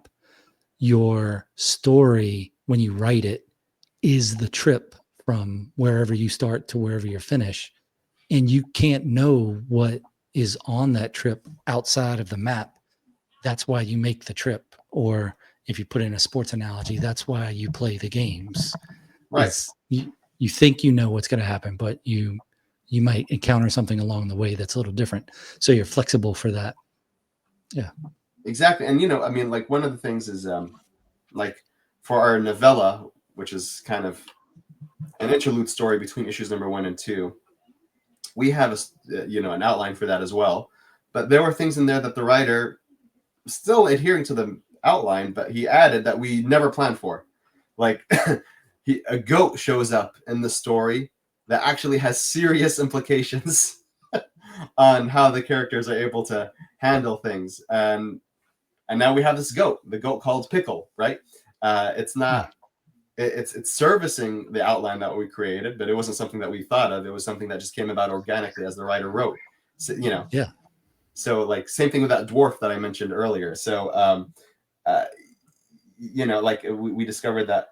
your story, when you write it, is the trip from wherever you start to wherever you finish. And you can't know what is on that trip outside of the map. That's why you make the trip. Or if you put in a sports analogy, that's why you play the games. Right. You think you know what's going to happen, but you might encounter something along the way that's a little different. So you're flexible for that. Yeah. Exactly. And, I mean, like one of the things is like for our novella, which is kind of an interlude story between issues number 1 and 2, we have an outline for that as well. But there were things in there that the writer, still adhering to the outline, but he added that we never planned for. Like a goat shows up in the story that actually has serious implications on how the characters are able to handle things. And now we have this goat, the goat called Pickle, right? It's not, it's servicing the outline that we created, but it wasn't something that we thought of. It was something that just came about organically as the writer wrote. So, Yeah. So like same thing with that dwarf that I mentioned earlier. So, like we discovered that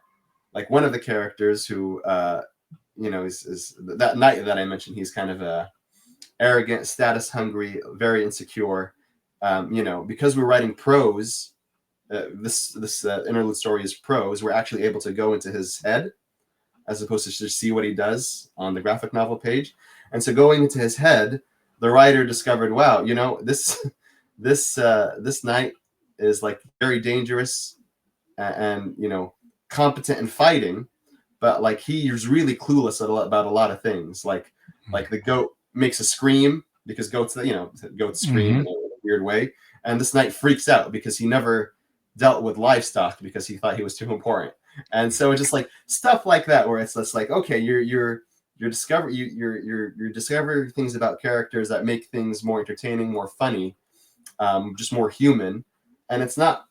like one of the characters who, is that knight that I mentioned, he's kind of a arrogant, status hungry, very insecure. Because we're writing prose, this interlude story is prose. We're actually able to go into his head as opposed to just see what he does on the graphic novel page. And so going into his head, the writer discovered, wow, this knight is like very dangerous and competent in fighting, but like he's really clueless about a lot of things. Like the goat makes a scream because goats scream in a weird way, and this knight freaks out because he never dealt with livestock because he thought he was too important. And so it's just like stuff like that where it's just like, okay, you're discovering things about characters that make things more entertaining, more funny, just more human. And it's not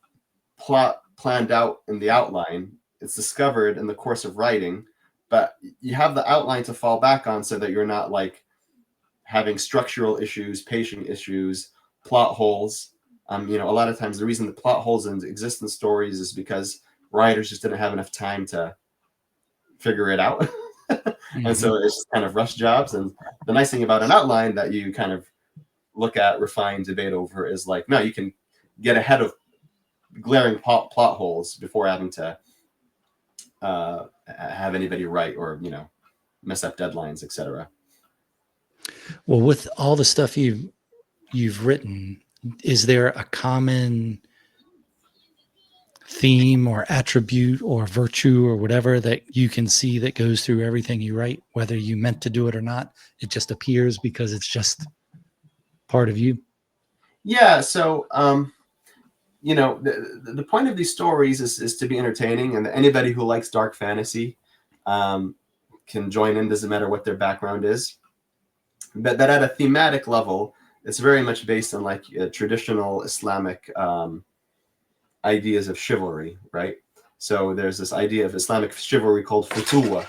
planned out in the outline. It's discovered in the course of writing, but you have the outline to fall back on so that you're not like having structural issues, pacing issues, plot holes. A lot of times the reason the plot holes exist in stories is because writers just didn't have enough time to figure it out. And so it's just kind of rush jobs. And the nice thing about an outline that you kind of look at, refine, debate over is like, no, you can get ahead of glaring plot holes before having to have anybody write or, mess up deadlines, etc. Well, with all the stuff you've written, is there a common theme or attribute or virtue or whatever that you can see that goes through everything you write, whether you meant to do it or not? It just appears because it's just part of you. Yeah. So, the point of these stories is to be entertaining, and anybody who likes dark fantasy can join in. Doesn't matter what their background is. But that at a thematic level, it's very much based on like traditional Islamic ideas of chivalry, right? So there's this idea of Islamic chivalry called futuwa,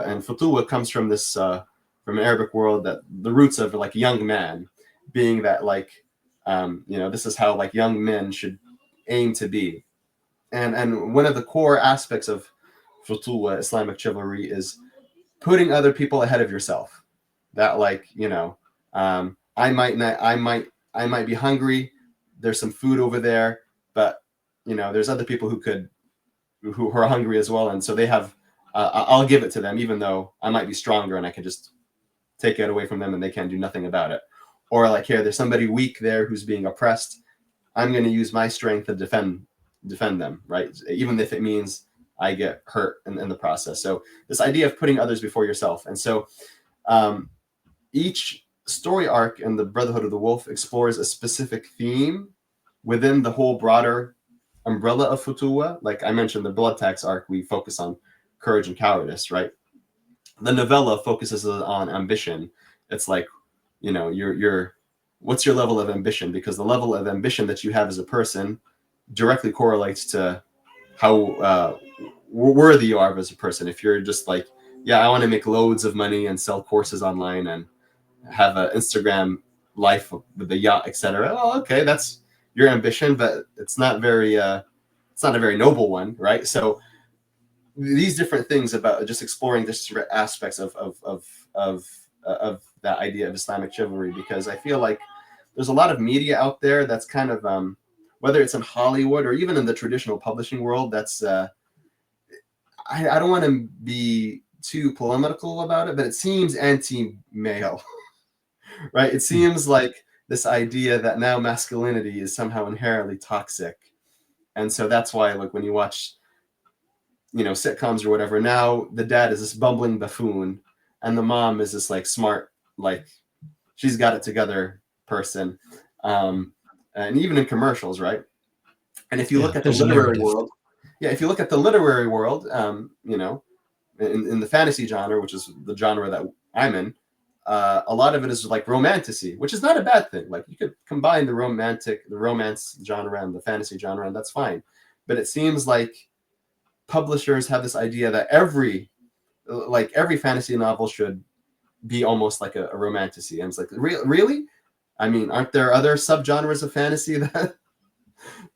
and futuwa comes from this from an Arabic world, that the roots of like young man, being that like this is how like young men should aim to be, and one of the core aspects of futuwa, Islamic chivalry, is putting other people ahead of yourself. That, like, you know, I might be hungry. There's some food over there, but you know, there's other people who are hungry as well, and so they have. I'll give it to them, even though I might be stronger and I can just take it away from them and they can't do nothing about it. Or like, here, there's somebody weak there who's being oppressed. I'm going to use my strength to defend them, right? Even if it means I get hurt in the process. So this idea of putting others before yourself. And so each story arc in the Brotherhood of the Wolf explores a specific theme within the whole broader umbrella of Futuwa. Like I mentioned, the Blood Tax arc, we focus on courage and cowardice, right? The novella focuses on ambition. It's like, you know, what's your level of ambition? Because the level of ambition that you have as a person directly correlates to how worthy you are as a person. If you're just like, yeah, I want to make loads of money and sell courses online and have an Instagram life with the yacht, etc. Oh, okay, that's your ambition, but it's not a very noble one, right? So these different things about just exploring different aspects of that idea of Islamic chivalry, because I feel like there's a lot of media out there that's kind of whether it's in Hollywood or even in the traditional publishing world, that's I don't want to be too polemical about it, but it seems anti-male, right? It seems like this idea that now masculinity is somehow inherently toxic. And so that's why, like, when you watch, you know, sitcoms or whatever, now the dad is this bumbling buffoon and the mom is this like smart, like she's got it together person. And even in commercials, right? And if you look at the literary world, if you look at the literary world, you know, in the fantasy genre, which is the genre that I'm in, a lot of it is like romantasy, which is not a bad thing. Like you could combine the romance genre and the fantasy genre, and that's fine. But it seems like publishers have this idea that every fantasy novel should be almost like a romantasy. And it's like, really? I mean, aren't there other subgenres of fantasy that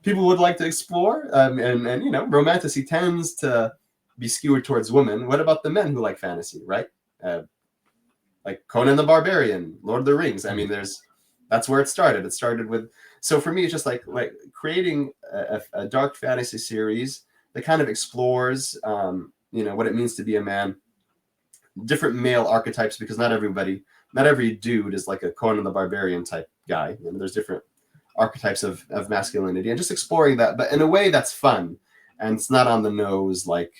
people would like to explore? And you know, romantasy tends to be skewed towards women. What about the men who like fantasy, right? Like Conan the Barbarian, Lord of the Rings. I mean, that's where it started. It started with. So for me, it's just like creating a dark fantasy series that kind of explores, you know, what it means to be a man, different male archetypes, because not every dude is like a Conan the Barbarian type guy. You know, there's different archetypes of masculinity, and just exploring that, but in a way that's fun and it's not on the nose. Like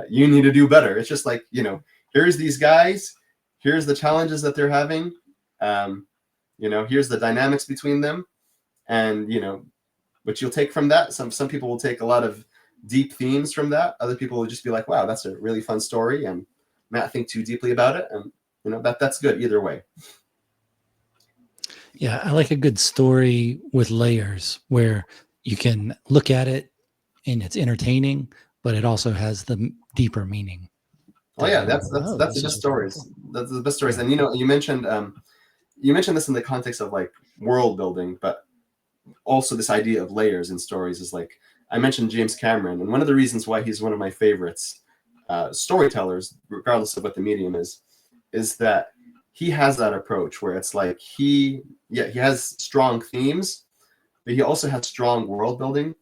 you need to do better. It's just like, you know, here's these guys, here's the challenges that they're having, you know, here's the dynamics between them, and you know, what you'll take from that. Some people will take a lot of deep themes from that. Other people will just be like, wow, that's a really fun story, and not think too deeply about it. And you know, that's good either way. Yeah, I like a good story with layers where you can look at it and it's entertaining, but it also has the deeper meaning. Oh yeah, that's the best stories. That's the best stories. And you know, you mentioned this in the context of like world building, but also this idea of layers in stories is like, I mentioned James Cameron, and one of the reasons why he's one of my favorites storytellers, regardless of what the medium is that he has that approach where it's like he has strong themes, but he also has strong world building.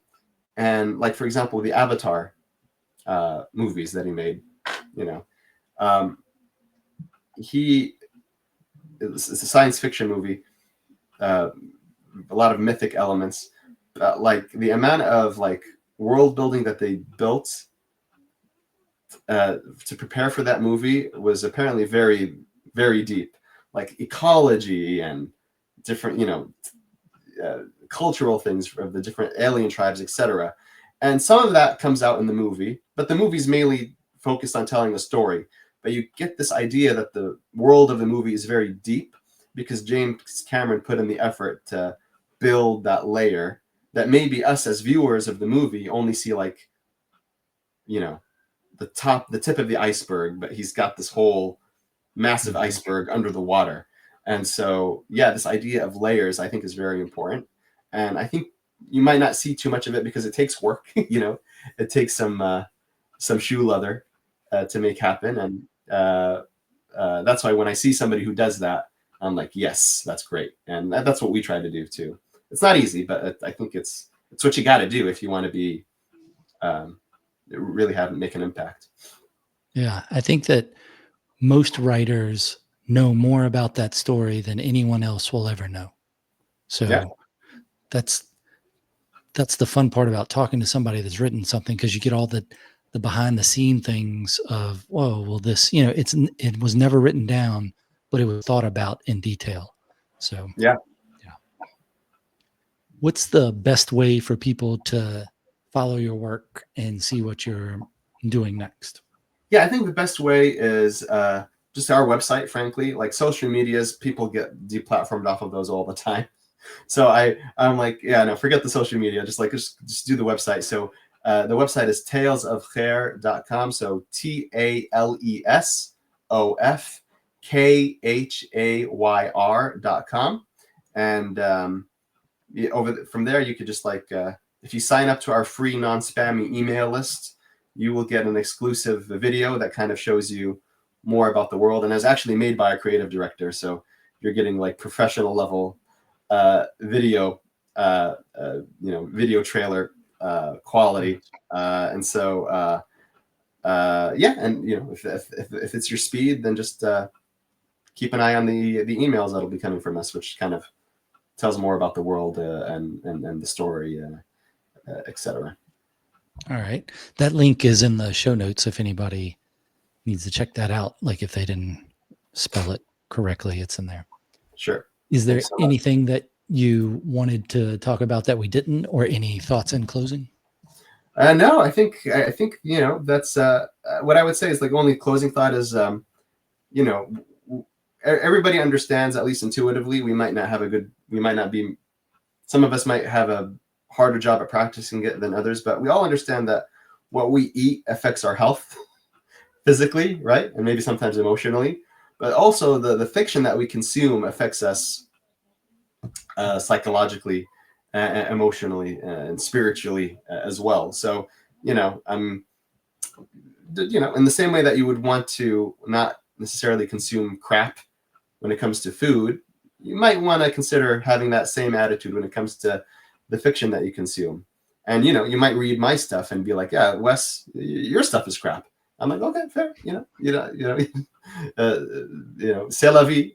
And like, for example, the Avatar movies that he made, you know, it's a science fiction movie, a lot of mythic elements, like the amount of like world building that they built to prepare for that movie was apparently very, very deep, like ecology and different, you know, cultural things of the different alien tribes, etc. And some of that comes out in the movie, but the movie's mainly focused on telling a story. But you get this idea that the world of the movie is very deep because James Cameron put in the effort to build that layer that maybe us as viewers of the movie only see, like, you know, the tip of the iceberg, but he's got this whole massive iceberg under the water. And so, yeah, this idea of layers, I think, is very important. And I think you might not see too much of it because it takes work. You know, it takes some shoe leather to make happen. And that's why when I see somebody who does that, I'm like, yes, that's great. And that's what we try to do too. It's not easy, but I think it's what you got to do if you want to be really make an impact. Yeah, I think that most writers know more about that story than anyone else will ever know. So Yeah. that's the fun part about talking to somebody that's written something, because you get all the behind the scene things of, whoa, well, this, it was never written down, but it was thought about in detail. So Yeah. what's the best way for people to follow your work and see what you're doing next? Yeah, I think the best way is just our website, frankly. Like social medias, people get deplatformed off of those all the time. So I'm like, yeah, no, forget the social media. Just do the website. So the website is talesofkhair.com. So TALESOFKHAYR.com. And from there, you could just if you sign up to our free non-spammy email list, you will get an exclusive video that kind of shows you more about the world, and is actually made by a creative director. So you're getting like professional level video, video trailer quality. And so, yeah. And, if it's your speed, then just keep an eye on the emails that'll be coming from us, which kind of tells more about the world and the story, etc. All right. That link is in the show notes if anybody needs to check that out. Like if they didn't spell it correctly, it's in there. Sure. Is there So anything that you wanted to talk about that we didn't, or any thoughts in closing? No, I think that's what I would say is like only closing thought is everybody understands, at least intuitively, we might not be, some of us might have a harder job at practicing it than others, but we all understand that what we eat affects our health physically, right? And maybe sometimes emotionally, but also the fiction that we consume affects us psychologically, emotionally, and spiritually as well. So, I'm, in the same way that you would want to not necessarily consume crap when it comes to food, you might want to consider having that same attitude when it comes to the fiction that you consume. And, you might read my stuff and be like, yeah, Wes, your stuff is crap. I'm like, okay, fair. C'est la vie,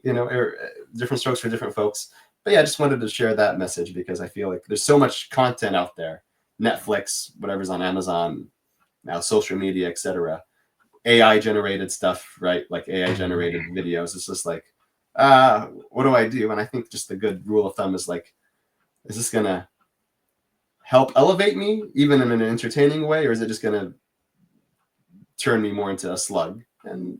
different strokes for different folks. But yeah, I just wanted to share that message because I feel like there's so much content out there. Netflix, whatever's on Amazon, now social media, etc. AI generated stuff, right? Like AI generated videos. It's just like, what do I do? And I think just the good rule of thumb is like, is this going to help elevate me even in an entertaining way, or is it just going to turn me more into a slug? And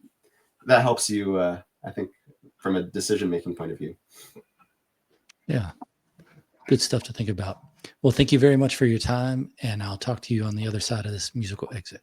that helps you, I think, from a decision-making point of view. Yeah. Good stuff to think about. Well, thank you very much for your time, and I'll talk to you on the other side of this musical exit.